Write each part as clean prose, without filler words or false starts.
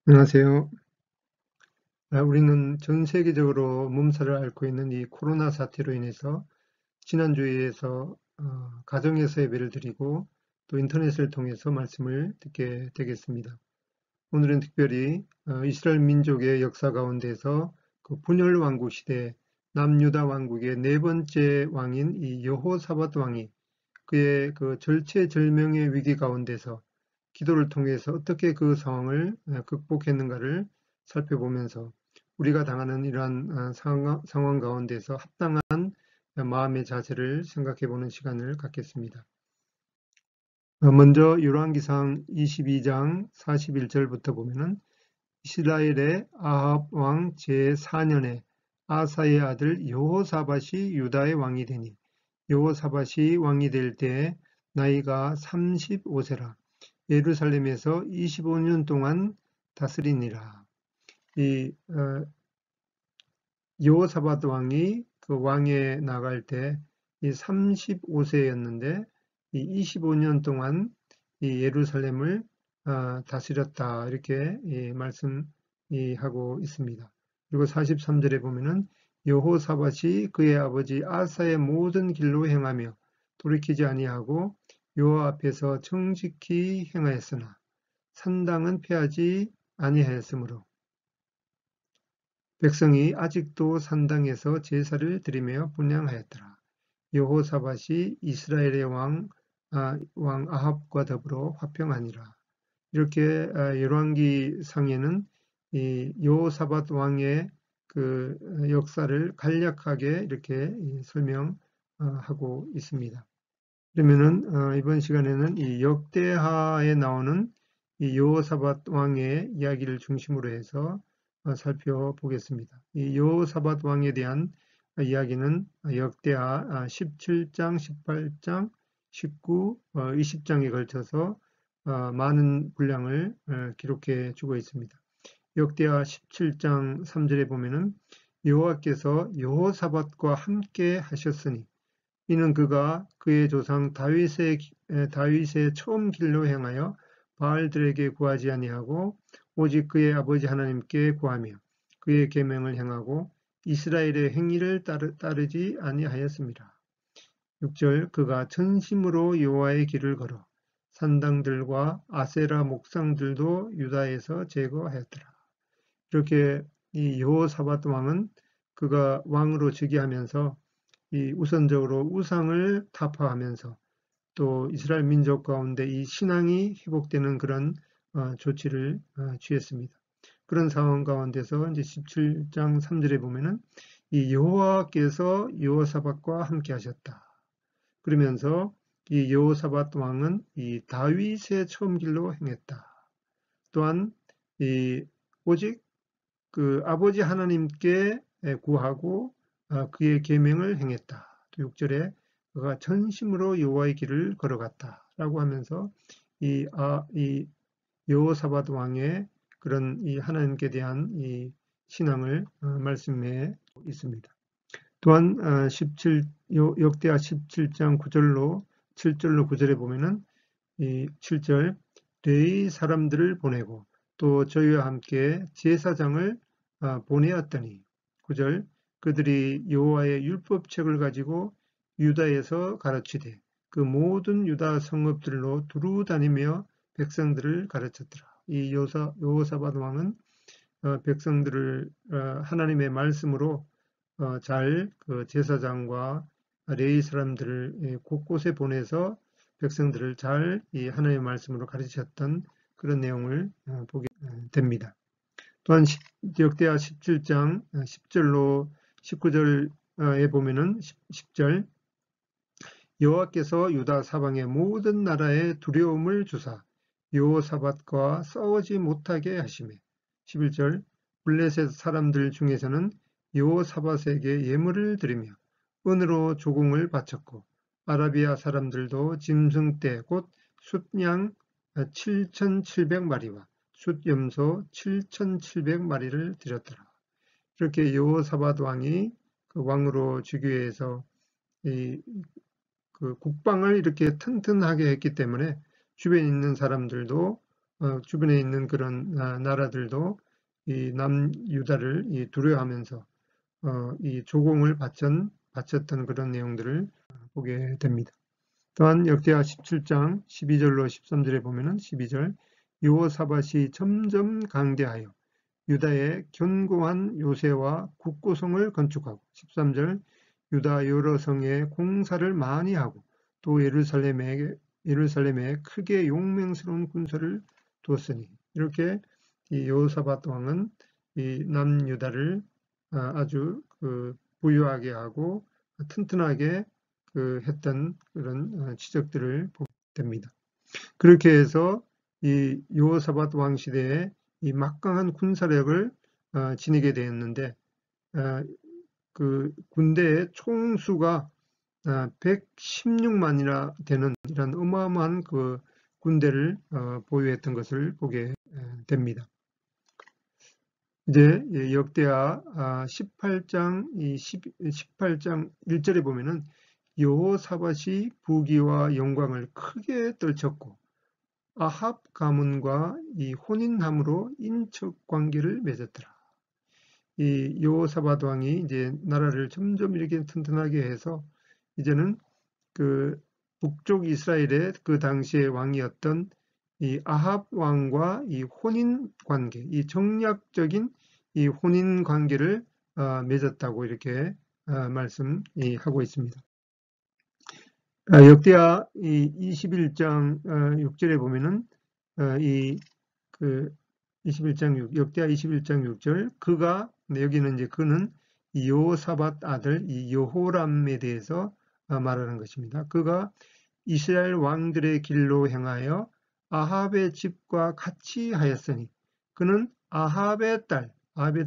안녕하세요. 우리는 전 세계적으로 몸살을 앓고 있는 이 코로나 사태로 인해서 지난주에서 가정에서 예배를 드리고 또 인터넷을 통해서 말씀을 듣게 되겠습니다. 오늘은 특별히 이스라엘 민족의 역사 가운데서 그 분열 왕국 시대 남유다 왕국의 네 번째 왕인 이 여호사밧 왕이 그의 그 절체절명의 위기 가운데서 기도를 통해서 어떻게 그 상황을 극복했는가를 살펴보면서 우리가 당하는 이러한 상황 가운데서 합당한 마음의 자세를 생각해 보는 시간을 갖겠습니다. 먼저 열왕기상 22장 41절부터 보면은 이스라엘의 아합 왕 제4년에 아사의 아들 여호사밧이 유다의 왕이 되니 여호사밧이 왕이 될 때 나이가 35세라 예루살렘에서 25년 동안 다스리니라. 이 여호사밧 왕이 그 왕에 나갈 때 이 35세였는데 이 25년 동안 이 예루살렘을 다스렸다 이렇게 말씀하고 있습니다. 그리고 43절에 보면은 여호사밧이 그의 아버지 아사의 모든 길로 행하며 돌이키지 아니하고 여호와 앞에서 정직히 행하였으나 산당은 패하지 아니하였으므로 백성이 아직도 산당에서 제사를 드리며 분향하였더라. 여호사밧이 이스라엘의 왕 아합과 더불어 화평하니라. 이렇게 열왕기 상에는 이 여호사밧 왕의 그 역사를 간략하게 이렇게 설명하고 있습니다. 그러면은 이번 시간에는 이 역대하에 나오는 이 여호사밧 왕의 이야기를 중심으로 해서 살펴보겠습니다. 이 여호사밧 왕에 대한 이야기는 역대하 17장, 18장, 19, 20장에 걸쳐서 많은 분량을 기록해 주고 있습니다. 역대하 17장 3절에 보면은 여호와께서 여호사밧과 함께 하셨으니 이는 그가 그의 조상 다윗의 처음 길로 행하여 바알들에게 구하지 아니하고 오직 그의 아버지 하나님께 구하며 그의 계명을 행하고 이스라엘의 행위를 따르지 아니하였습니다. 6절 그가 전심으로 여호와의 길을 걸어 산당들과 아세라 목상들도 유다에서 제거하였더라. 이렇게 이 여호사밧 왕은 그가 왕으로 즉위하면서 이 우선적으로 우상을 타파하면서 또 이스라엘 민족 가운데 이 신앙이 회복되는 그런 조치를 취했습니다. 그런 상황 가운데서 이제 17장 3절에 보면은 이 여호와께서 여호사밧과 함께 하셨다. 그러면서 이 여호사밧 왕은 이 다윗의 처음 길로 행했다. 또한 이 오직 그 아버지 하나님께 구하고 그의 계명을 행했다. 또 6절에 그가 전심으로 여호와의 길을 걸어갔다라고 하면서 이 여호사밧 왕의 그런 이 하나님께 대한 이 신앙을 말씀해 있습니다. 또한 역대하 17장 9절로 7절로 9절에 보면은 이 7절 레위 사람들을 보내고 또 저희와 함께 제사장을 보내었더니 9절 그들이 여호와의 율법책을 가지고 유다에서 가르치되 그 모든 유다 성읍들로 두루 다니며 백성들을 가르쳤더라. 이 여호사밧 왕은 백성들을 하나님의 말씀으로 잘 그 제사장과 레위 사람들을 곳곳에 보내서 백성들을 잘 이 하나님의 말씀으로 가르치셨던 그런 내용을 보게 됩니다. 또한 역대하 17장 10절로 19절에 보면은 10절 여호와께서 유다 사방의 모든 나라에 두려움을 주사 여호사밧과 싸우지 못하게 하시매 11절 블레셋 사람들 중에서는 여호사밧에게 예물을 드리며 은으로 조공을 바쳤고 아라비아 사람들도 짐승떼 곧 숫양 7,700마리와 숫염소 7,700마리를 드렸더라. 이렇게 여호사밧 왕이 그 왕으로 즉위해서 그 국방을 이렇게 튼튼하게 했기 때문에 주변에 있는 사람들도 주변에 있는 그런 나라들도 이 남유다를 두려워하면서 이 조공을 바쳤던 그런 내용들을 보게 됩니다. 또한 역대하 17장 12절로 13절에 보면은 12절 여호사밧이 점점 강대하여 유다의 견고한 요새와 국고성을 건축하고 13절 유다 여러 성에 공사를 많이 하고 또 예루살렘에 크게 용맹스러운 군사를 두었으니 이렇게 이 여호사밧 왕은 이 남유다를 아주 부유하게 하고 튼튼하게 했던 그런 지적들을 보게 됩니다. 그렇게 해서 이 여호사밧 왕 시대에 이 막강한 군사력을 지니게 되었는데 그 군대의 총수가 116만이나 되는 이런 어마어마한 그 군대를 보유했던 것을 보게 됩니다. 이제 역대하 18장 18장 1절에 보면은 여호사밧이 부귀와 영광을 크게 떨쳤고 아합 가문과 이 혼인함으로 인척 관계를 맺었더라. 이 여호사밧 왕이 이제 나라를 점점 이렇게 튼튼하게 해서 이제는 그 북쪽 이스라엘의 그 당시의 왕이었던 이 아합 왕과 이 혼인 관계, 이 정략적인 이 혼인 관계를 맺었다고 이렇게 말씀하고 있습니다. 역대하 21장 6절에 보면은 역대하 21장 6절 여기는 이제 그는 여호사밧 아들 이 여호람에 대해서 말하는 것입니다. 그가 이스라엘 왕들의 길로 행하여 아합의 집과 같이 하였으니 그는 아합의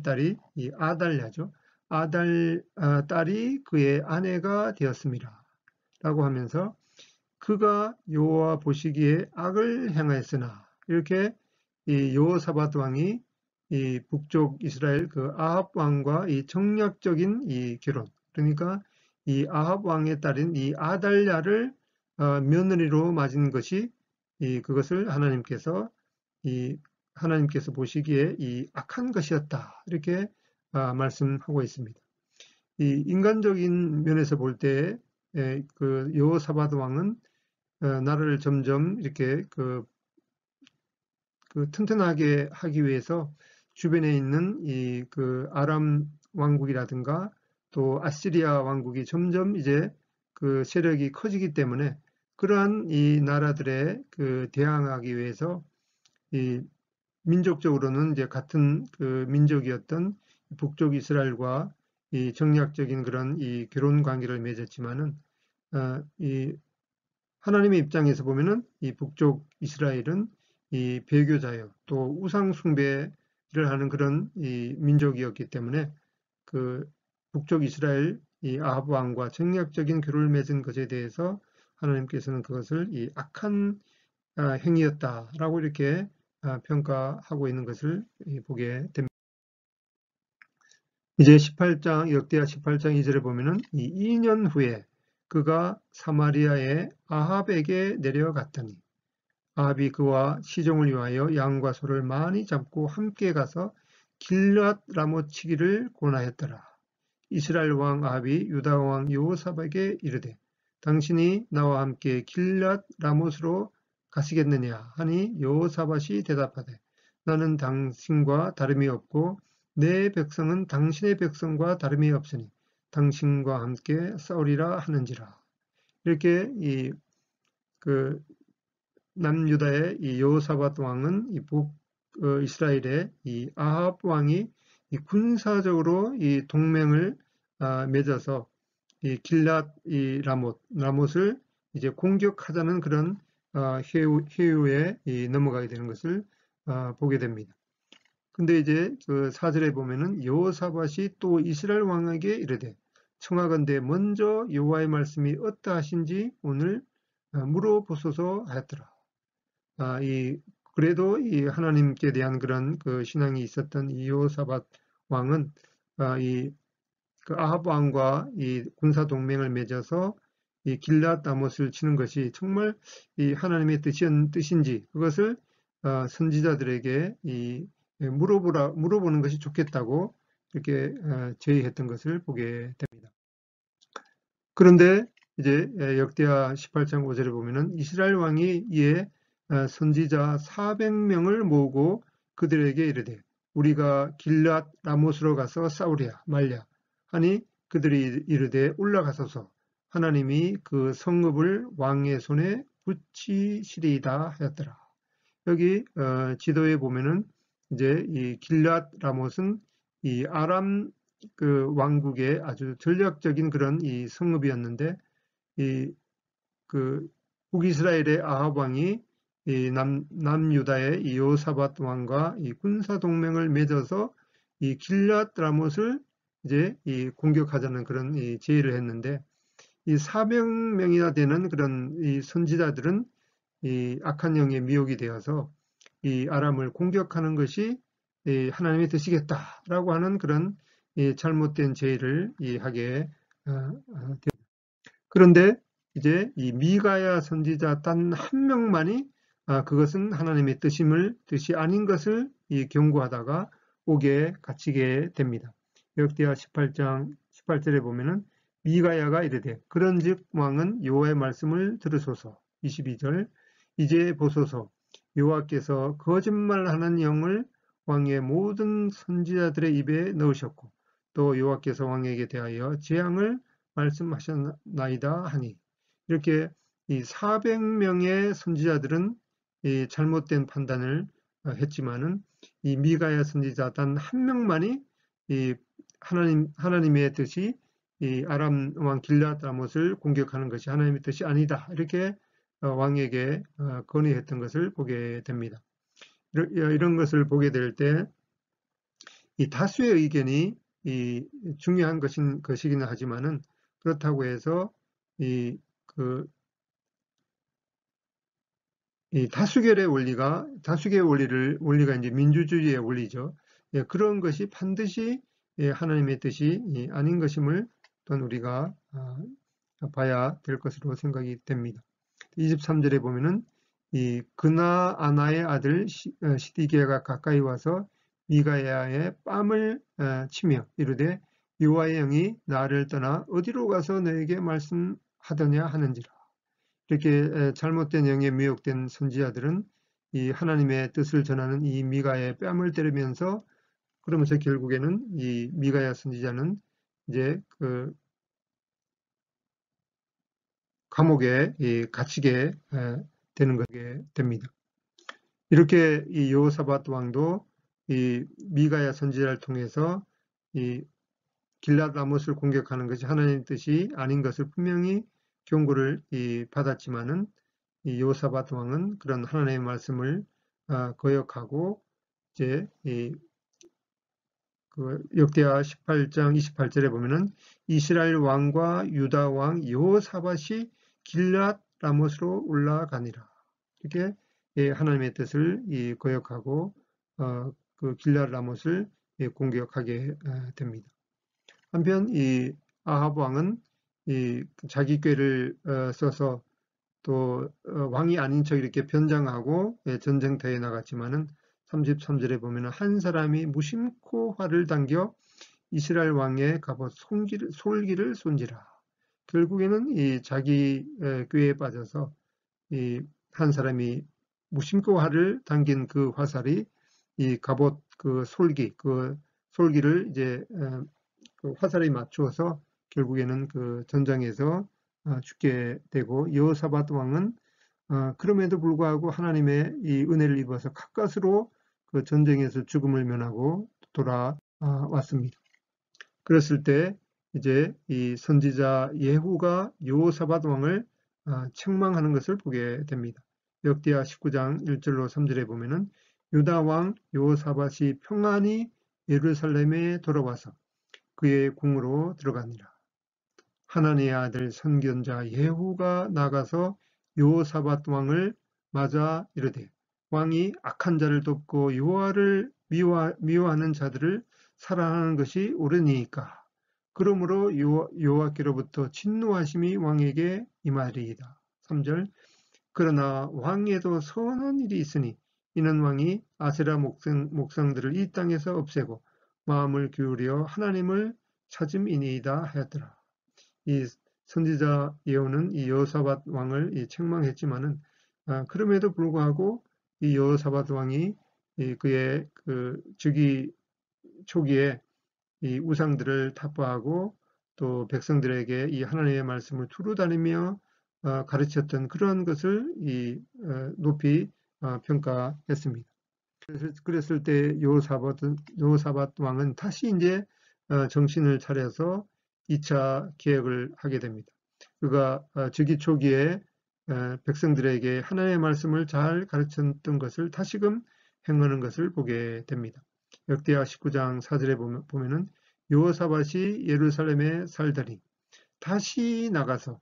딸이 이 아달랴죠. 딸이 그의 아내가 되었습니다. 라고 하면서 그가 여호와 보시기에 악을 행하였으나 이렇게 이 여호사밧 왕이 이 북쪽 이스라엘 그 아합 왕과 이 정략적인 이 결혼, 그러니까 이 아합 왕의 딸인 이 아달랴를 며느리로 맞은 것이 그것을 하나님께서 보시기에 이 악한 것이었다 이렇게 말씀하고 있습니다. 이 인간적인 면에서 볼 때 그 여호사밧 왕은 나라를 점점 이렇게 그 튼튼하게 하기 위해서 주변에 있는 이 아람 왕국이라든가 또 아시리아 왕국이 점점 이제 그 세력이 커지기 때문에 그러한 이 나라들에 대항하기 위해서 이 민족적으로는 이제 같은 그 민족이었던 북쪽 이스라엘과 이 정략적인 그런 이 결혼 관계를 맺었지만은 이 하나님의 입장에서 보면은 이 북쪽 이스라엘은 이 배교자요 또 우상 숭배를 하는 그런 이 민족이었기 때문에 그 북쪽 이스라엘 이 아합 왕과 정략적인 결혼을 맺은 것에 대해서 하나님께서는 그것을 이 악한 행위였다라고 이렇게 평가하고 있는 것을 보게 됩니다. 이제 역대하 18장 2절에 보면은 이 2년 후에 그가 사마리아의 아합에게 내려갔더니 아합이 그와 시종을 위하여 양과 소를 많이 잡고 함께 가서 길앗 라모치기를 권하였더라. 이스라엘 왕 아합이 유다 왕 여호사밧에게 이르되 당신이 나와 함께 길앗 라못으로 가시겠느냐 하니 여호사밧이 대답하되 나는 당신과 다름이 없고 내 백성은 당신의 백성과 다름이 없으니 당신과 함께 싸우리라 하는지라. 이렇게 남유다의 이 여호사밧 왕은 이 이스라엘의 이 아합 왕이 이 군사적으로 이 동맹을 맺어서 이 길앗 라못을 이제 공격하자는 그런 회유에 넘어가게 되는 것을 보게 됩니다. 근데 이제 그 4절에 보면은 여호사밧이 또 이스라엘 왕에게 이르되 청하건대 먼저 여호와의 말씀이 어떠하신지 오늘 물어보소서 하였더라. 그래도 이 하나님께 대한 그런 신앙이 있었던 이 여호사밧 왕은 그 아합 왕과 이 군사 동맹을 맺어서 이 길앗 라못을 치는 것이 정말 이 하나님의 뜻인지 그것을 선지자들에게 물어보는 것이 좋겠다고 이렇게 제의했던 것을 보게 됩니다. 그런데 이제 역대하 18장 5절에 보면은 이스라엘 왕이 이에 선지자 400명을 모으고 그들에게 이르되 우리가 길앗 라못으로 가서 싸우랴 말랴 하니 그들이 이르되 올라가소서 하나님이 그 성읍을 왕의 손에 붙이시리이다 하였더라. 여기 지도에 보면은 이제 이 길앗 라못은 이 아람 그 왕국의 아주 전략적인 그런 이 성읍이었는데 이 그 북이스라엘의 아합 왕이 이 남유다의 이 여호사밧 왕과 이 군사 동맹을 맺어서 이 길앗 라못을 이제 이 공격하자는 그런 이 제의를 했는데 이 400명이나 되는 그런 이 선지자들은 이 악한 영의 미혹이 되어서 이 아람을 공격하는 것이 하나님의 뜻이겠다라고 하는 그런 잘못된 제의를 하게 됩니다. 그런데 이제 이 미가야 선지자 단 한 명만이 그것은 하나님의 뜻이 아닌 것을 경고하다가 옥에 갇히게 됩니다. 역대하 18장 18절에 보면은 미가야가 이르되 그런즉 왕은 여호와의 말씀을 들으소서. 22절 이제 보소서 여호와께서 거짓말하는 영을 왕의 모든 선지자들의 입에 넣으셨고 또 여호와께서 왕에게 대하여 재앙을 말씀하셨나이다 하니 이렇게 이 400명의 선지자들은 이 잘못된 판단을 했지만은 이 미가야 선지자 단 한 명만이 이 하나님의 뜻이 이 아람 왕 길앗 라못을 공격하는 것이 하나님의 뜻이 아니다 이렇게 왕에게 건의했던 것을 보게 됩니다. 이런 것을 보게 될 때 이 다수의 의견이 중요한 것이기는 하지만은 그렇다고 해서 이 다수결의 원리가 이제 민주주의의 원리죠. 그런 것이 반드시 하나님의 뜻이 아닌 것임을 또한 우리가 봐야 될 것으로 생각이 됩니다. 23절에 보면은 이 그나아나의 아들 시디게가 가까이 와서 미가야의 뺨을 치며 이르되 여호와의 영이 나를 떠나 어디로 가서 너에게 말씀하더냐 하는지라. 이렇게 잘못된 영에 미혹된 선지자들은 이 하나님의 뜻을 전하는 이 미가야의 뺨을 때리면서 그러면서 결국에는 이 미가야 선지자는 이제 그 감옥에 갇히게 되는 것이 됩니다. 이렇게 이 여호사밧 왕도 이 미가야 선지자를 통해서 이 길앗 라못을 공격하는 것이 하나님의 뜻이 아닌 것을 분명히 경고를 받았지만은 이 여호사밧 왕은 그런 하나님의 말씀을 거역하고 이제 그 역대하 18장 28절에 보면은 이스라엘 왕과 유다 왕 여호사밧이 길앗 라못으로 올라가니라. 이렇게 하나님의 뜻을 거역하고 그 길앗 라못을 공격하게 됩니다. 한편 이 아합 왕은 자기 꾀를 써서 또 왕이 아닌 척 이렇게 변장하고 전쟁터에 나갔지만은 33절에 보면 한 사람이 무심코 활을 당겨 이스라엘 왕의 갑옷 솔기를 쏜지라. 결국에는 이 자기 꾀에 빠져서 한 사람이 무심코 활을 당긴 그 화살이 이 갑옷 그 솔기를 이제 그 화살에 맞추어서 결국에는 그 전장에서 죽게 되고 여호사밧 왕은 그럼에도 불구하고 하나님의 이 은혜를 입어서 가까스로 그 전쟁에서 죽음을 면하고 돌아왔습니다. 그랬을 때 이제 이 선지자 예후가 여호사밧 왕을 책망하는 것을 보게 됩니다. 역대하 19장 1절로 3절에 보면은 유다 왕 여호사밧이 평안히 예루살렘에 돌아와서 그의 궁으로 들어가니라. 하나님의 아들 선견자 예후가 나가서 여호사밧 왕을 맞아 이르되 왕이 악한 자를 돕고 여호와를 미워하는 자들을 사랑하는 것이 옳으니까 그러므로 여호와께로부터 진노하심이 왕에게 임하리이다. 3절 그러나 왕에도 선한 일이 있으니 이는 왕이 아세라 목상들을 이 땅에서 없애고 마음을 기울여 하나님을 찾음이니이다 하였더라. 이 선지자 예후는 이 여호사밧 왕을 책망했지만은 그럼에도 불구하고 이 여호사밧 왕이 그의 그 즉위 초기에 이 우상들을 타파하고 또 백성들에게 이 하나님의 말씀을 두루 다니며 가르쳤던 그러한 것을 높이 평가했습니다. 그랬을 때 여호사밧 왕은 다시 이제 정신을 차려서 2차 개혁을 하게 됩니다. 그가 즉위 초기에 백성들에게 하나님의 말씀을 잘 가르쳤던 것을 다시금 행하는 것을 보게 됩니다. 역대하 19장 4절에 보면은 여호사밧이 예루살렘에 살더니 다시 나가서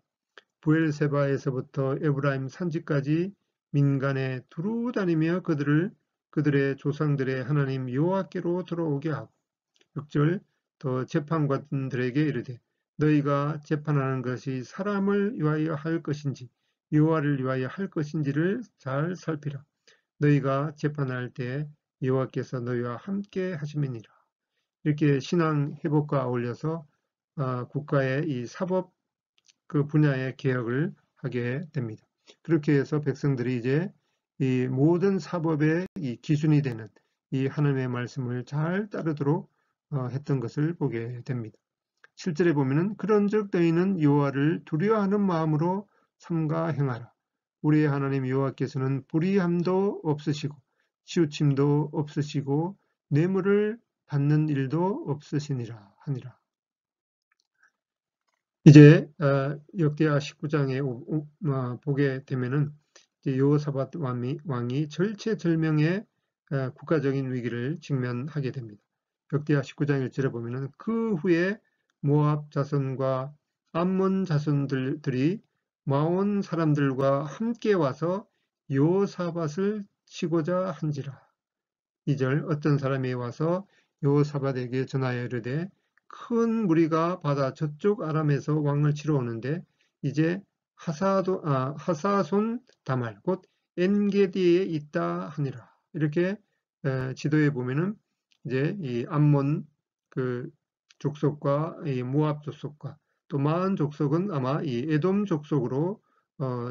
부엘세바에서부터 에브라임 산지까지 민간에 두루 다니며 그들의 조상들의 하나님 여호와께로 돌아오게 하고 6절 더 재판관들에게 이르되 너희가 재판하는 것이 사람을 위하여 할 것인지 여호와를 위하여 할 것인지를 잘 살피라. 너희가 재판할 때 여호와께서 너희와 함께 하심이니라. 이렇게 신앙 회복과 어울려서 국가의 이 사법 그 분야의 개혁을 하게 됩니다. 그렇게 해서 백성들이 이제 이 모든 사법의 이 기준이 되는 이 하나님의 말씀을 잘 따르도록 했던 것을 보게 됩니다. 7절에 보면은 그런즉 너희는 여호와를 두려워하는 마음으로 삼가 행하라. 우리의 하나님 여호와께서는 불의함도 없으시고 치우침도 없으시고 뇌물을 받는 일도 없으시니라 하니라. 이제 역대하 19장에 보게 되면은 여호사밧 왕이 절체절명의 국가적인 위기를 직면하게 됩니다. 역대하 19장 1절에 보면은 그 후에 모압 자손과 암몬 자손들이 마온 사람들과 함께 와서 여호사밧을 치고자 한지라. 2절 어떤 사람이 와서 여호사밧에게 전하여 이르되 큰 무리가 바다 저쪽 아람에서 왕을 치러 오는데 이제 하사손 다말 곧 엔게디에 있다 하니라. 이렇게 지도에 보면은 이제 이 암몬 그 족속과 이 모압 족속과 또 마한 족속은 아마 이 에돔 족속으로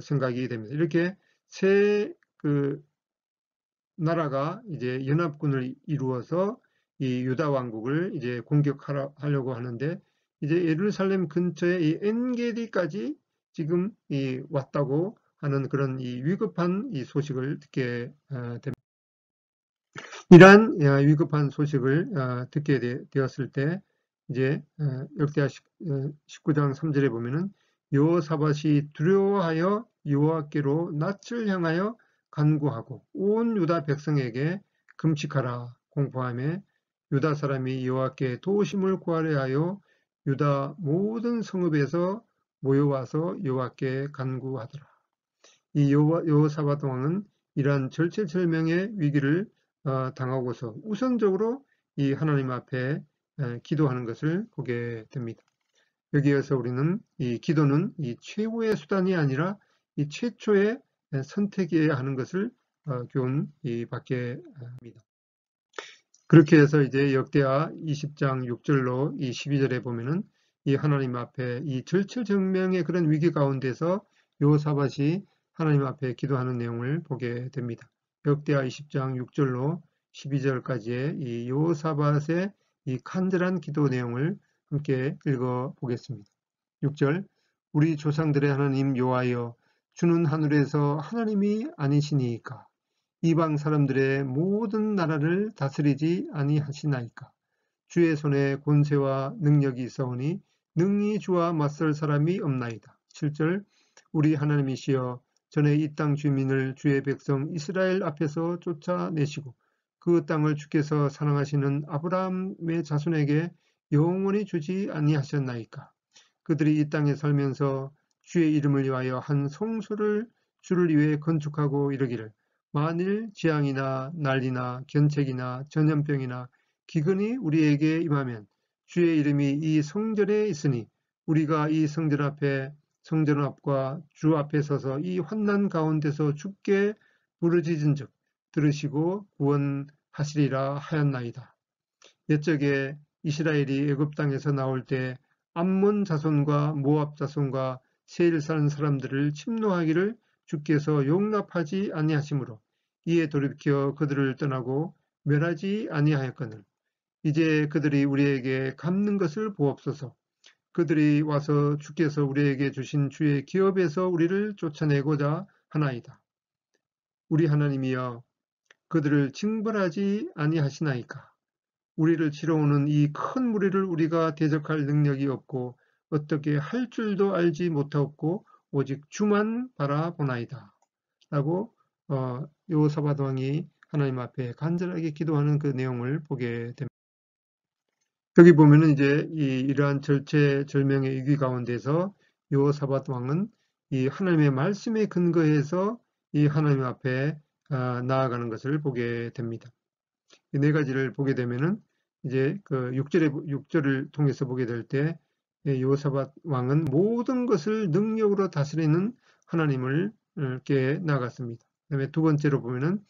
생각이 됩니다. 이렇게 세 그 나라가 이제 연합군을 이루어서 이 유다 왕국을 이제 공격하려고 하는데 이제 예루살렘 근처에 이 엔게디까지 지금 왔다고 하는 그런 이 위급한 이 소식을 듣게 됩니다. 이러한 위급한 소식을 듣게 되었을 때 이제 역대하 19장 3절에 보면은 여호사밧이 두려워하여 여호와께로 낯을 향하여 간구하고 온 유다 백성에게 금식하라 공포하며 유다 사람이 여호와께 도우심을 구하려 하여 유다 모든 성읍에서 모여와서 여호와께 간구하더라. 이 여호사밧 왕은 이러한 절체절명의 위기를 당하고서 우선적으로 이 하나님 앞에 기도하는 것을 보게 됩니다. 여기에서 우리는 이 기도는 이 최후의 수단이 아니라 이 최초의 선택이어야 하는 것을 교훈 받게 합니다. 그렇게 해서 이제 역대하 20장 6절로 이 12절에 보면은 이 하나님 앞에 이 절체절명의 그런 위기 가운데서 여호사밧이 하나님 앞에 기도하는 내용을 보게 됩니다. 역대하 20장 6절로 12절까지의 이 여호사밧의 이 간절한 기도 내용을 함께 읽어 보겠습니다. 6절 우리 조상들의 하나님 여호와여 주는 하늘에서 하나님이 아니시니이까 이방 사람들의 모든 나라를 다스리지 아니하시나이까 주의 손에 권세와 능력이 있사오니 능히 주와 맞설 사람이 없나이다. 7절 우리 하나님이시여 전에 이 땅 주민을 주의 백성 이스라엘 앞에서 쫓아내시고 그 땅을 주께서 사랑하시는 아브라함의 자손에게 영원히 주지 아니하셨나이까. 그들이 이 땅에 살면서 주의 이름을 위하여 한 성소를 주를 위해 건축하고 이르기를 만일 재앙이나 난리나 견책이나 전염병이나 기근이 우리에게 임하면 주의 이름이 이 성전에 있으니 우리가 이 성전 앞과 주 앞에 서서 이 환난 가운데서 주께 부르짖은즉 들으시고 구원하시리라 하였나이다. 옛적에 이스라엘이 애굽 땅에서 나올 때 암몬 자손과 모압 자손과 세일 사는 사람들을 침노하기를 주께서 용납하지 아니하시므로 이에 돌이켜 그들을 떠나고 멸하지 아니하였거늘 이제 그들이 우리에게 갚는 것을 보옵소서. 그들이 와서 주께서 우리에게 주신 주의 기업에서 우리를 쫓아내고자 하나이다. 우리 하나님이여 그들을 징벌하지 아니하시나이까. 우리를 치러 오는 이 큰 무리를 우리가 대적할 능력이 없고 어떻게 할 줄도 알지 못하옵고 오직 주만 바라보나이다. 라고 여호사밧 왕이 하나님 앞에 간절하게 기도하는 그 내용을 보게 됩니다. 여기 보면은 이제 이러한 절체절명의 위기 가운데서 여호사밧 왕은 이 하나님의 말씀에 근거해서 이 하나님 앞에 나아가는 것을 보게 됩니다. 이 네 가지를 보게 되면은 이제 그 6절을 통해서 보게 될 때 여호사밧 왕은 모든 것을 능력으로 다스리는 하나님을 께 나아갔습니다. 그다음에 두 번째로 보면은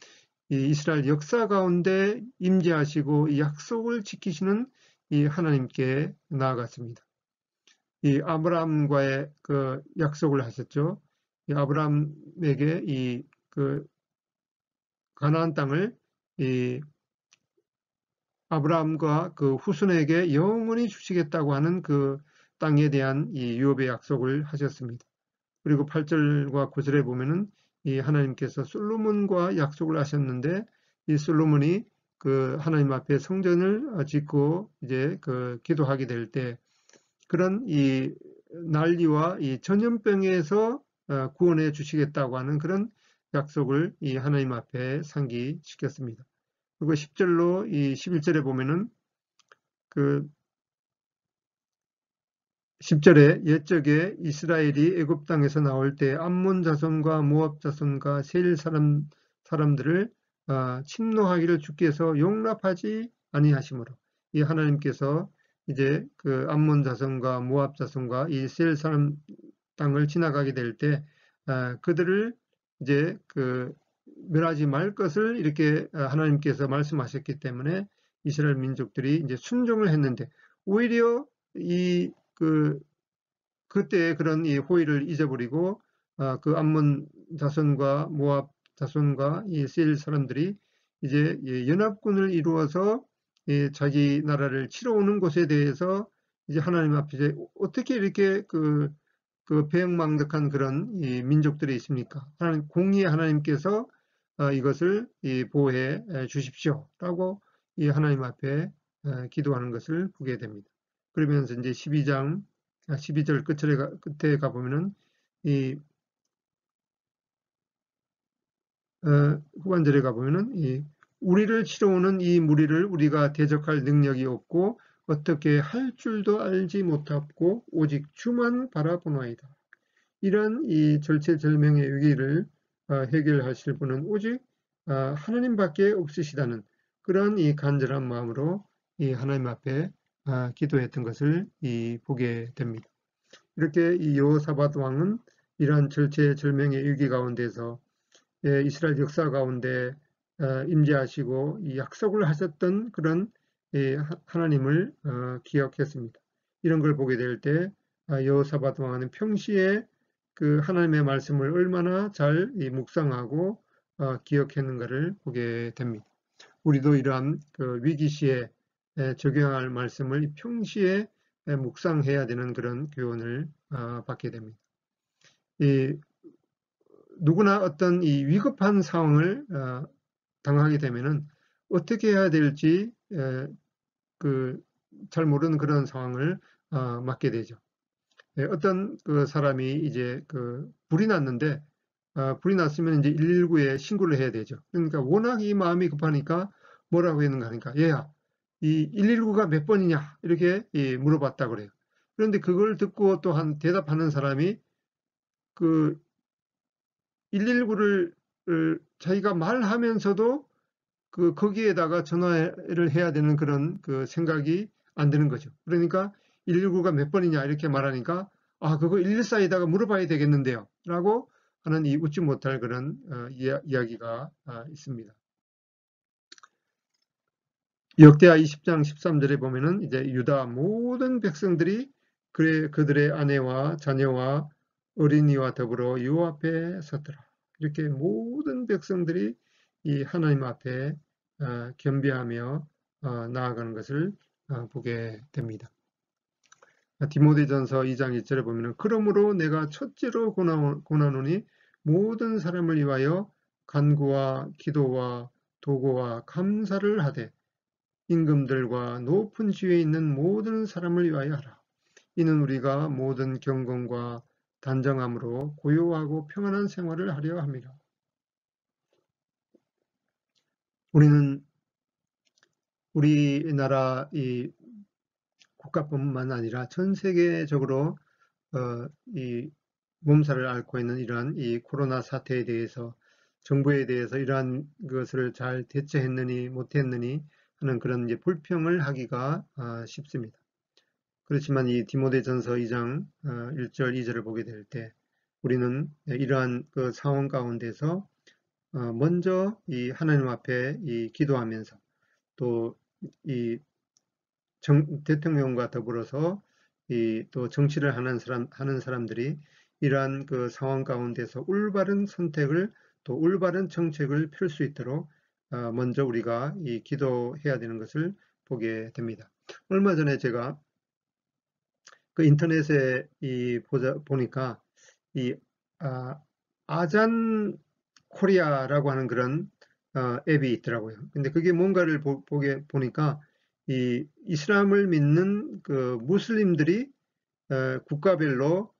이 이스라엘 역사 가운데 임재하시고 이 약속을 지키시는 이 하나님께 나아갔습니다. 이 아브라함과의 그 약속을 하셨죠. 이 아브라함에게 이 그 가나안 땅을 이 아브라함과 그 후손에게 영원히 주시겠다고 하는 그 땅에 대한 이 유업의 약속을 하셨습니다. 그리고 8절과 9절에 보면은 이 하나님께서 솔로몬과 약속을 하셨는데 이 솔로몬이 그 하나님 앞에 성전을 짓고 이제 그 기도하게 될 때 그런 이 난리와 이 전염병에서 구원해 주시겠다고 하는 그런 약속을 이 하나님 앞에 상기시켰습니다. 그리고 10절로 이 11절에 보면은 그 10절에 옛적에 이스라엘이 애굽 땅에서 나올 때 암몬 자손과 모압 자손과 세일 사람들을 침노하기를 주께서 용납하지 아니하시므로 이 하나님께서 이제 그 암몬 자손과 모압 자손과 이 세일 사람 땅을 지나가게 될 때 그들을 이제 그 멸하지 말 것을 이렇게 하나님께서 말씀하셨기 때문에 이스라엘 민족들이 이제 순종을 했는데 오히려 그때 그런 이 호의를 잊어버리고 그 암몬 자손과 모압 자손과 이 세일 사람들이 이제 연합군을 이루어서 자기 나라를 치러 오는 것에 대해서 이제 하나님 앞에 어떻게 이렇게 그 배은망덕한 그런 이 민족들이 있습니까? 하나님 공의의 하나님께서 이것을 보호해 주십시오라고 이 하나님 앞에 기도하는 것을 보게 됩니다. 그러면서 이제 12절 끝에 가보면은 이 후반절에 가보면은 우리를 치러 오는 이 무리를 우리가 대적할 능력이 없고 어떻게 할 줄도 알지 못하고 오직 주만 바라보나이다. 이런 이 절체절명의 위기를 해결하실 분은 오직 하나님밖에 없으시다는 그런 이 간절한 마음으로 이 하나님 앞에 기도했던 것을 보게 됩니다. 이렇게 이 여호사밧 왕은 이러한 절체절명의 위기 가운데서 이스라엘 역사 가운데 임재하시고 이 약속을 하셨던 그런 하나님을 기억했습니다. 이런 걸 보게 될 때 여호사밧 왕은 평시에 그 하나님의 말씀을 얼마나 잘 묵상하고 기억했는가를 보게 됩니다. 우리도 이러한 그 위기 시에 적용할 말씀을 평시에 묵상해야 되는 그런 교훈을 받게 됩니다. 누구나 어떤 이 위급한 상황을 당하게 되면은 어떻게 해야 될지 잘 모르는 그런 상황을 맞게 되죠. 어떤 그 사람이 이제 불이 났는데 불이 났으면 이제 119에 신고를 해야 되죠. 그러니까 워낙 이 마음이 급하니까 뭐라고 했는가 하니까 얘야 이 119가 몇 번이냐 이렇게 물어봤다 그래요. 그런데 그걸 듣고 또 대답하는 사람이 그 119를 자기가 말하면서도 거기에다가 전화를 해야 되는 그런 생각이 안 드는 거죠. 그러니까 119가 몇 번이냐 이렇게 말하니까 그거 114에다가 물어봐야 되겠는데요. 라고 하는 이 웃지 못할 그런 이야기가 있습니다. 역대하 20장 13절에 보면은 이제 유다 모든 백성들이 그들의 아내와 자녀와 어린이와 더불어 여호와 앞에 섰더라. 이렇게 모든 백성들이 이 하나님 앞에 겸비하며 나아가는 것을 보게 됩니다. 디모데전서 2장 1절에 보면은 그러므로 내가 첫째로 권하노니 모든 사람을 위하여 간구와 기도와 도고와 감사를 하되 임금들과 높은 지위에 있는 모든 사람을 위하여 하라. 이는 우리가 모든 경건과 단정함으로 고요하고 평안한 생활을 하려 함이라. 우리는 우리나라 이 국가뿐만 아니라 전 세계적으로 이 몸살을 앓고 있는 이러한 이 코로나 사태에 대해서 정부에 대해서 이러한 것을 잘 대처했느니 못했느니 하는 그런 이제 불평을 하기가 쉽습니다. 그렇지만 이 디모데전서 2장 1절 2절을 보게 될 때 우리는 이러한 그 상황 가운데서 먼저 이 하나님 앞에 이 기도하면서 또 이 대통령과 더불어서 또 정치를 하는 사람들이 이러한 그 상황 가운데서 올바른 선택을 또 올바른 정책을 펼 수 있도록 먼저 우리가 이 기도해야 되는 것을 보게 됩니다. 얼마 전에 제가 그 인터넷에 보니까 이 아잔 코리아라고 하는 그런 앱이 있더라고요. 근데 그게 뭔가를 보니까 이 이슬람을 믿는 그 무슬림들이 국가별로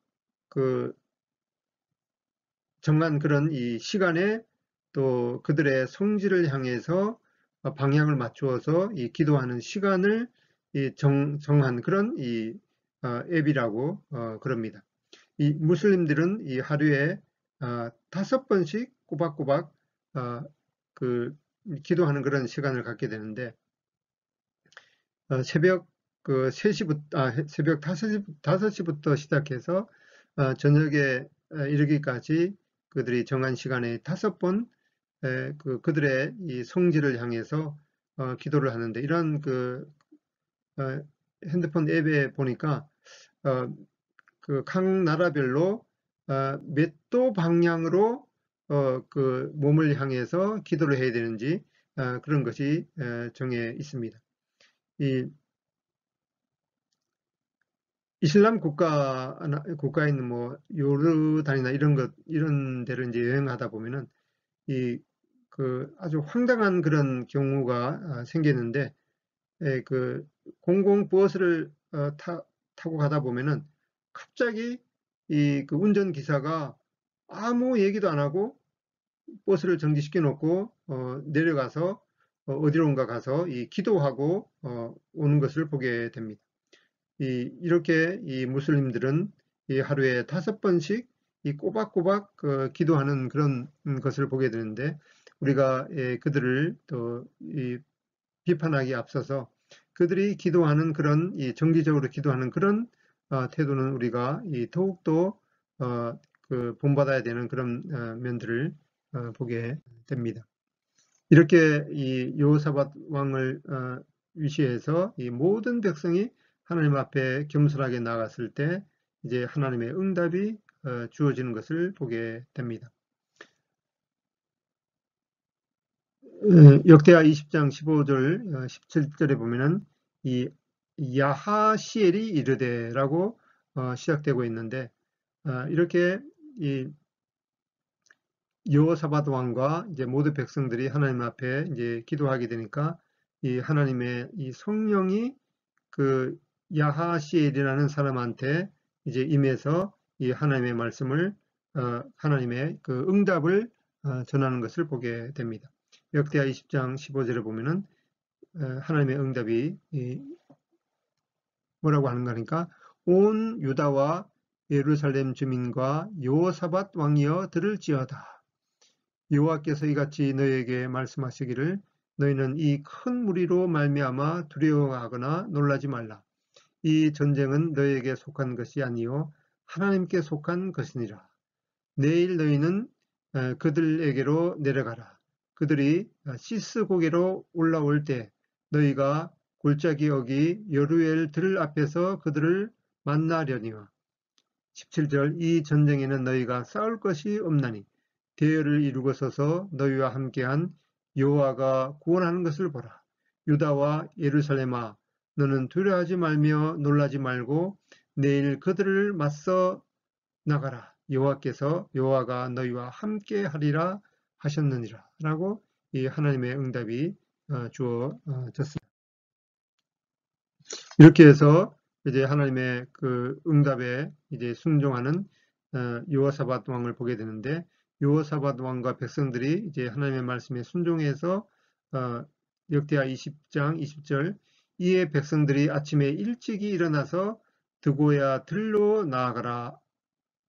그 정한 그런 이 시간에 또 그들의 성지를 향해서 방향을 맞추어서 이 기도하는 시간을 정한 그런 이 앱이라고 그럽니다. 이 무슬림들은 이 하루에 5번씩 꼬박꼬박 그 기도하는 그런 시간을 갖게 되는데 새벽 그 3시부터 새벽 5시부터 시작해서 저녁에 이르기까지 그들이 정한 시간에 5번 그들의 이 성지를 향해서 기도를 하는데 이런 그 핸드폰 앱에 보니까 그 각 나라별로 몇 도 방향으로 그 몸을 향해서 기도를 해야 되는지 그런 것이 정해 있습니다. 이 이슬람 국가에 있는 뭐 요르단이나 이런 데를 이제 여행하다 보면은 그 아주 황당한 그런 경우가 생기는데 그 공공버스를 타고 가다 보면은 갑자기 그 운전기사가 아무 얘기도 안 하고 버스를 정지시켜 놓고 내려가서 어디론가 가서 기도하고 오는 것을 보게 됩니다. 이렇게 이 무슬림들은 하루에 5번씩 꼬박꼬박 기도하는 그런 것을 보게 되는데 우리가 그들을 또 비판하기 앞서서 그들이 기도하는 그런 정기적으로 기도하는 그런 태도는 우리가 더욱더 본받아야 되는 그런 면들을 보게 됩니다. 이렇게 이 여호사밧 왕을 위시해서 이 모든 백성이 하나님 앞에 겸손하게 나갔을 때 이제 하나님의 응답이 주어지는 것을 보게 됩니다. 역대하 20장 15절 17절에 보면은 이 야하시엘이 이르되라고 시작되고 있는데 이렇게 이 여호사밧 왕과 이제 모든 백성들이 하나님 앞에 이제 기도하게 되니까 이 하나님의 이 성령이 그 야하시엘이라는 사람한테 이제 임해서 이 하나님의 말씀을 하나님의 그 응답을 전하는 것을 보게 됩니다. 역대하 20장 15절에 보면은 하나님의 응답이 뭐라고 하는 거니까 온 유다와 예루살렘 주민과 여호사밧 왕이여 들을지어다. 여호와께서 이같이 너희에게 말씀하시기를 너희는 이 큰 무리로 말미암아 두려워하거나 놀라지 말라. 이 전쟁은 너희에게 속한 것이 아니요 하나님께 속한 것이니라. 내일 너희는 그들에게로 내려가라. 그들이 시스 고개로 올라올 때 너희가 골짜기 어기 여루엘 들 앞에서 그들을 만나려니와 17절 이 전쟁에는 너희가 싸울 것이 없나니 대열을 이루고 서서 너희와 함께한 여호와가 구원하는 것을 보라. 유다와 예루살렘아 너는 두려워하지 말며 놀라지 말고 내일 그들을 맞서 나가라. 여호와가 너희와 함께 하리라 하셨느니라 라고 이 하나님의 응답이 주어졌습니다. 이렇게 해서 이제 하나님의 그 응답에 이제 순종하는 여호사밧 왕을 보게 되는데, 여호사밧 왕과 백성들이 이제 하나님의 말씀에 순종해서 역대하 20장 20절 이에 백성들이 아침에 일찍이 일어나서 드고야 들로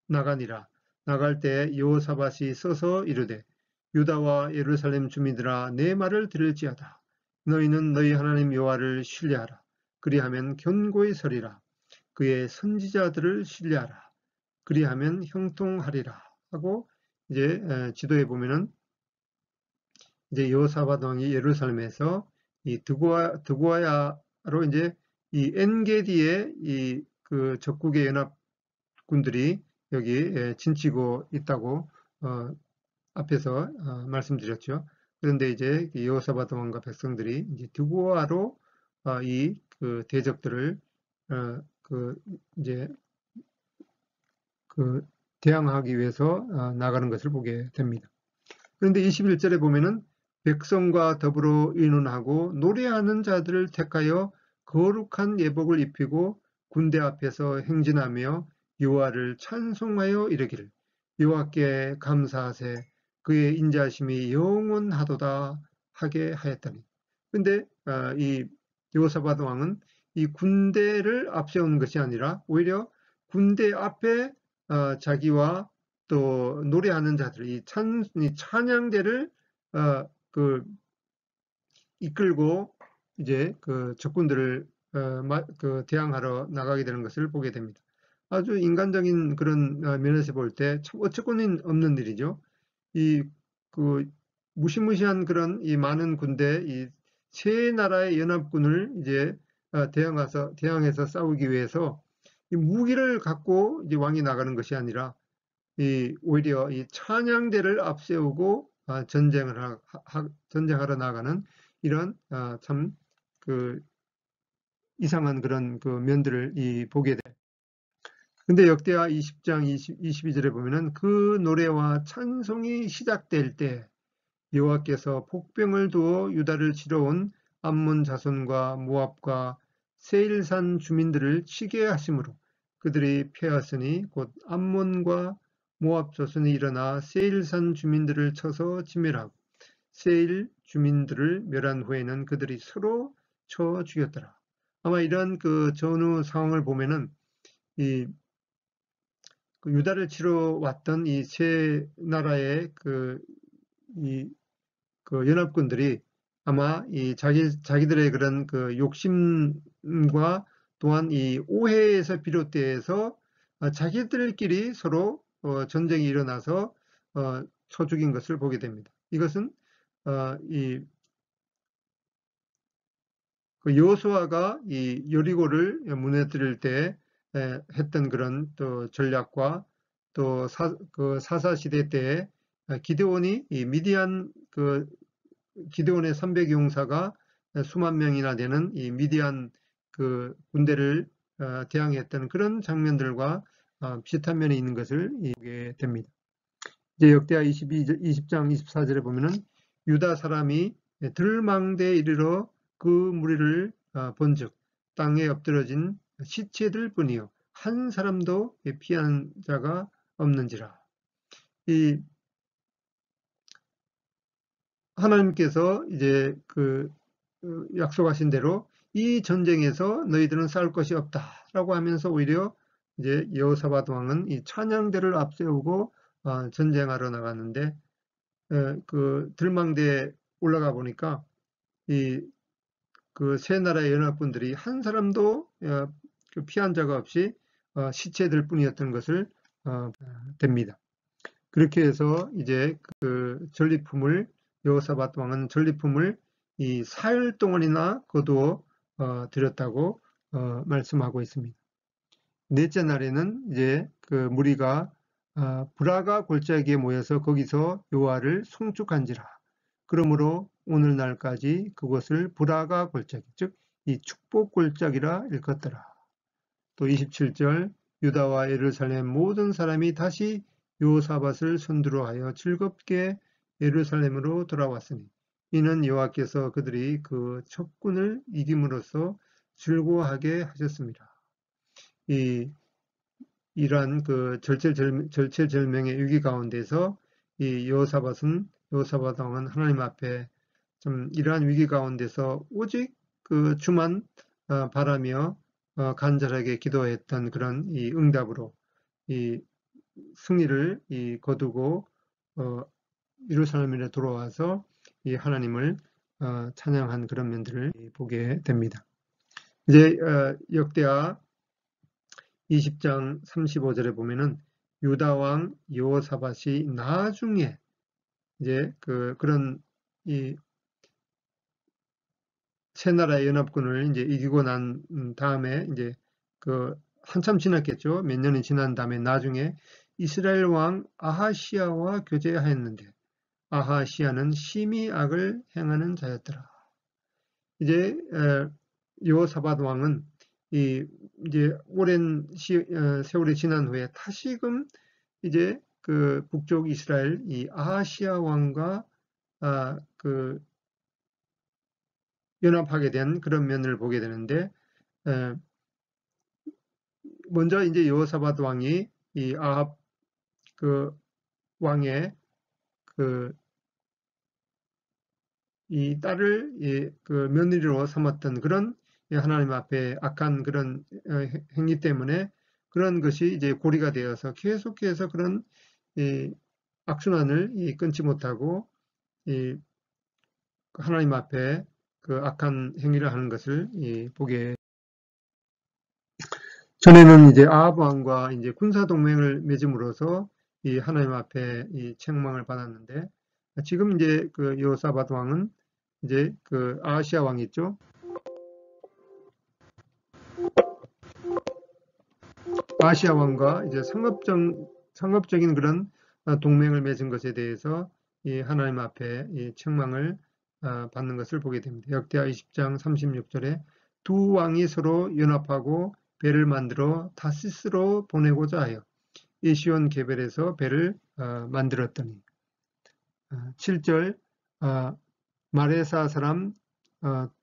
나가니라. 나갈 때 여호사밧이 서서 이르되 유다와 예루살렘 주민들아 내 말을 들을지어다. 너희는 너희 하나님 여호와를 신뢰하라. 그리하면 견고히 서리라. 그의 선지자들을 신뢰하라. 그리하면 형통하리라. 하고 이제 지도에 보면은 이제 여호사밧 왕이 예루살렘에서 이 드고아야로 이제 이 엔게디의 이 그 적국의 연합군들이 여기 진치고 있다고 앞에서 말씀드렸죠. 그런데 이제 여호사밧 왕과 백성들이 이제 드고아로 이 그 대적들을 이제 그 대항하기 위해서 나가는 것을 보게 됩니다. 그런데 21절에 보면은 백성과 더불어 의논하고 노래하는 자들을 택하여 거룩한 예복을 입히고 군대 앞에서 행진하며 여호와를 찬송하여 이르기를 여호와께 감사하세 그의 인자하심이 영원하도다 하게 하였더니. 근데 이 여호사밧 왕은 이 군대를 앞세우는 것이 아니라 오히려 군대 앞에 자기와 또 노래하는 자들, 이 찬양대를 이끌고 이제 그 적군들을 대항하러 나가게 되는 것을 보게 됩니다. 아주 인간적인 그런 면에서 볼 때 참 어처구니 없는 일이죠. 이 그 무시무시한 그런 이 많은 군대, 이 세 나라의 연합군을 이제 대항해서 싸우기 위해서 이 무기를 갖고 이제 왕이 나가는 것이 아니라 오히려 이 찬양대를 앞세우고 전쟁하러 나가는 이런 참 그 이상한 그런 그 면들을 보게 돼. 근데 역대하 20장 22절에 보면은 그 노래와 찬송이 시작될 때 여호와께서 복병을 두어 유다를 치러 온 암몬 자손과 모압과 세일산 주민들을 치게 하심으로 그들이 패하으니 곧 암몬과 모압 자손이 일어나 세일산 주민들을 쳐서 진멸하고 세일 주민들을 멸한 후에는 그들이 서로 쳐 죽였더라. 아마 이런 그 전후 상황을 보면은 그 유다를 치러 왔던 이 세 나라의 그 연합군들이 아마 이 자기들의 그런 그 욕심과 또한 이 오해에서 비롯돼서 자기들끼리 서로 전쟁이 일어나서 쳐 죽인 것을 보게 됩니다. 이것은 그 여호수아가 이 여리고를 무너뜨릴 때 했던 그런 또 전략과 또 사사 시대 때 기드온이 이 미디안 기드온의 300 용사가 수만 명이나 되는 이 미디안 그 군대를 대항했던 그런 장면들과 비슷한 면이 있는 것을 보게 됩니다. 이제 역대하 20장 24절에 보면은 유다 사람이 들망대에 이르러 그 무리를 본즉 땅에 엎드러진 시체들 뿐이요 한 사람도 피한 자가 없는지라. 이 하나님께서 이제 그 약속하신 대로 이 전쟁에서 너희들은 싸울 것이 없다라고 하면서 오히려 이제 여호사밧 왕은 이 찬양대를 앞세우고 전쟁하러 나갔는데 그 들망대에 올라가 보니까 이 그 세 나라의 연합군들이 한 사람도 피한 자가 없이 시체들 뿐이었던 것을 됩니다. 그렇게 해서 이제 그 전리품을 여호사밧 왕은 전리품을 이 사흘 동안이나 거두어 드렸다고 말씀하고 있습니다. 넷째 날에는 이제 그 무리가 브라가 골짜기에 모여서 거기서 여호와를 송축한지라. 그러므로 오늘날까지 그곳을 브라가 골짜기, 즉 이 축복 골짜기라 일컫더라. 또 27절 유다와 예루살렘 모든 사람이 다시 여호사밧을 선두로 하여 즐겁게 예루살렘으로 돌아왔으니 이는 여호와께서 그들이 그 적군을 이김으로써 즐거워하게 하셨습니다. 이러한 그 절체절명의 위기 가운데서 이 여호사밧 왕은 하나님 앞에 좀 이러한 위기 가운데서 오직 그 주만 바라며 간절하게 기도했던 그런 이 응답으로 이 승리를 거두고 예루살렘에 돌아와서 이 하나님을 찬양한 그런 면들을 보게 됩니다. 이제 역대하 20장 35절에 보면은 유다 왕 여호사밧이 나중에 이제 그런 이 세 나라의 연합군을 이제 이기고 난 다음에 이제 한참 지났겠죠. 몇 년이 지난 다음에 나중에 이스라엘 왕 아하시야와 교제하였는데 아하시야는 심히 악을 행하는 자였더라. 이제 여호사밧 왕은 이제 오랜 세월이 지난 후에 다시금 이제 그 북쪽 이스라엘 이 아하시야 왕과 연합하게 된 그런 면을 보게 되는데 먼저 이제 여호사밧 왕이 이 아합 왕의 이 딸을 며느리로 삼았던 그런 하나님 앞에 악한 그런 행위 때문에 그런 것이 이제 고리가 되어서 계속해서 그런 악순환을 끊지 못하고 하나님 앞에 그 악한 행위를 하는 것을 보게. 전에는 이제 아합 왕과 이제 군사 동맹을 맺음으로써 이 하나님 앞에 이 책망을 받았는데 지금 이제 그 여호사밧 왕은 이제 그 아하시야 왕이 있죠. 아하시야 왕과 이제 상업적인 그런 동맹을 맺은 것에 대해서 이 하나님 앞에 이 책망을 받는 것을 보게 됩니다. 역대하 20장 36절에 두 왕이 서로 연합하고 배를 만들어 다시스로 보내고자 하여 에시온 게벨에서 배를 만들었더니 7절 마레사 사람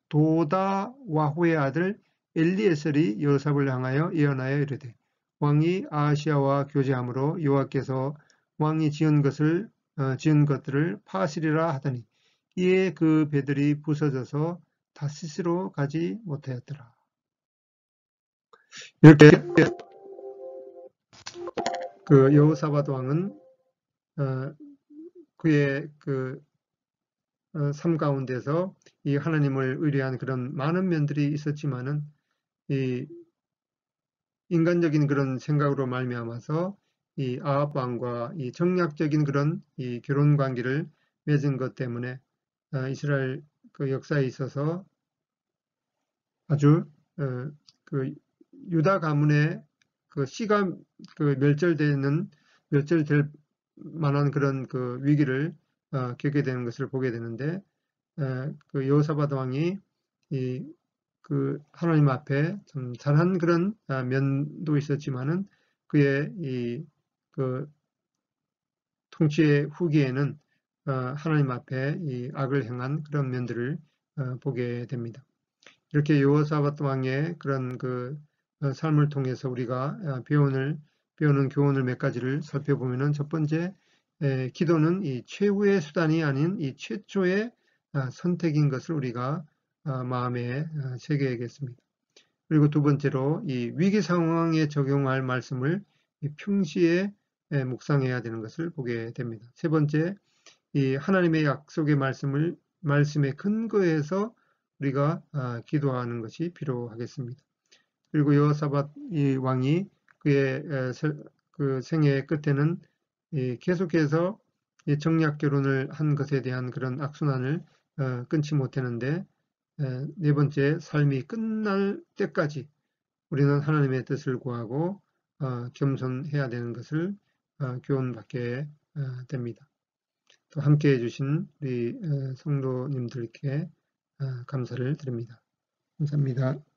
도다와후의 아들 엘리에셀이 여호사밧을 향하여 예언하여 이르되 왕이 아하시야와 교제함으로 여호와께서 왕이 지은 것들을 파시리라 하더니 이에 그 배들이 부서져서 다시스로 가지 못하였더라. 이렇게 그 여호사밧 왕은 그의 삶 가운데서 이 하나님을 의뢰한 그런 많은 면들이 있었지만은 이 인간적인 그런 생각으로 말미암아서 이 아합 왕과 이 정략적인 그런 이 결혼 관계를 맺은 것 때문에 이스라엘 그 역사에 있어서 아주 그 유다 가문의 그 씨가 멸절될 만한 그런 그 위기를 겪게 되는 것을 보게 되는데 그 여호사밧 왕이 그 하나님 앞에 좀 잘한 그런 면도 있었지만은 그의 그 통치의 후기에는 하나님 앞에 이 악을 행한 그런 면들을 보게 됩니다. 이렇게 여호사밧 왕의 그런 그 삶을 통해서 우리가 배우는 교훈을 몇 가지를 살펴보면은 첫 번째, 기도는 이 최후의 수단이 아닌 이 최초의 선택인 것을 우리가 마음에 새겨야겠습니다. 그리고 두 번째로 이 위기 상황에 적용할 말씀을 평시에 묵상해야 되는 것을 보게 됩니다. 세 번째, 이 하나님의 약속의 말씀에 근거해서 우리가 기도하는 것이 필요하겠습니다. 그리고 여호사밧 왕이 그의 그 생애 끝에는 계속해서 정략 결혼을 한 것에 대한 그런 악순환을 끊지 못하는데 네 번째, 삶이 끝날 때까지 우리는 하나님의 뜻을 구하고 겸손해야 되는 것을 교훈받게 됩니다. 또 함께 해주신 우리 성도님들께 감사를 드립니다. 감사합니다.